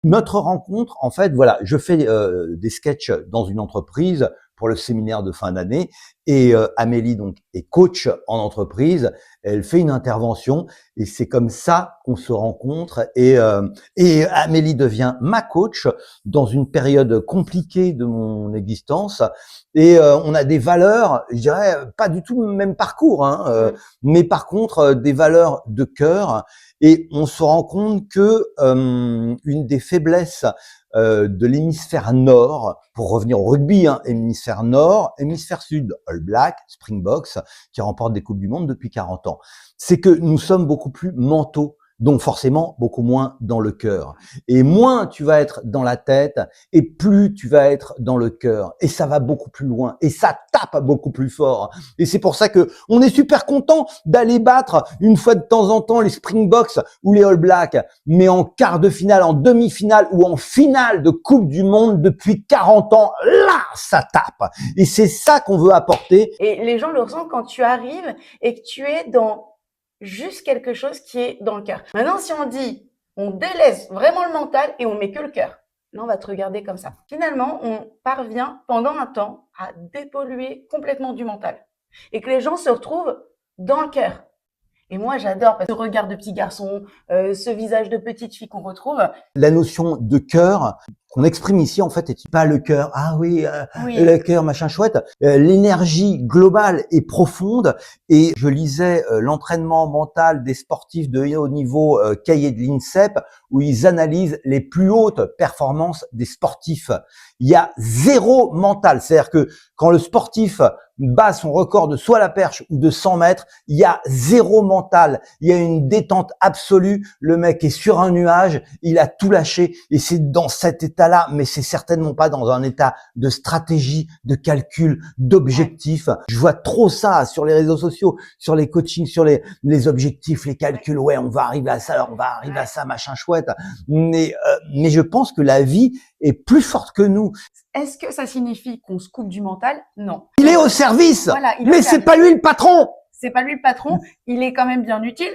Notre rencontre, en fait, voilà, je fais des sketchs dans une entreprise pour le séminaire de fin d'année et Amélie donc est coach en entreprise. Elle fait une intervention et c'est comme ça qu'on se rencontre et Amélie devient ma coach dans une période compliquée de mon existence et on a des valeurs, je dirais pas du tout le même parcours, hein, mais par contre des valeurs de cœur. Et on se rend compte que une des faiblesses de l'hémisphère nord, pour revenir au rugby, hein, hémisphère nord, hémisphère sud, All Black, Springboks, qui remportent des Coupes du Monde depuis 40 ans, c'est que nous sommes beaucoup plus mentaux, donc forcément beaucoup moins dans le cœur. Et moins tu vas être dans la tête, et plus tu vas être dans le cœur. Et ça va beaucoup plus loin, et ça tape beaucoup plus fort. Et c'est pour ça que on est super content d'aller battre une fois de temps en temps les Springboks ou les All Blacks, mais en quart de finale, en demi-finale ou en finale de Coupe du Monde depuis 40 ans, là, ça tape. Et c'est ça qu'on veut apporter. Et les gens le ressentent quand tu arrives et que tu es dans juste quelque chose qui est dans le cœur. Maintenant, si on dit, on délaisse vraiment le mental et on met que le cœur, là, on va te regarder comme ça. Finalement, on parvient pendant un temps à dépolluer complètement du mental et que les gens se retrouvent dans le cœur. Et moi, j'adore parce que ce regard de petit garçon, ce visage de petite fille qu'on retrouve. La notion de cœur qu'on exprime ici, en fait, est pas le cœur. Ah oui, le cœur, machin chouette. L'énergie globale est profonde. Et je lisais l'entraînement mental des sportifs de haut niveau, cahier de l'INSEP, où ils analysent les plus hautes performances des sportifs. Il y a zéro mental. C'est-à-dire que quand le sportif bat son record de saut à la perche ou de 100 mètres, il y a zéro mental. Il y a une détente absolue. Le mec est sur un nuage. Il a tout lâché. Et c'est dans cet état-là, mais c'est certainement pas dans un état de stratégie, de calcul, d'objectif. Je vois trop ça sur les réseaux sociaux, sur les coachings, sur les objectifs, les calculs. Ouais, on va arriver à ça, on va arriver à ça, machin chouette. Mais je pense que la vie est plus forte que nous. Est-ce que ça signifie qu'on se coupe du mental? Non. Il est au service, Voilà, mais c'est pas lui le patron. C'est pas lui le patron. Il est quand même bien utile.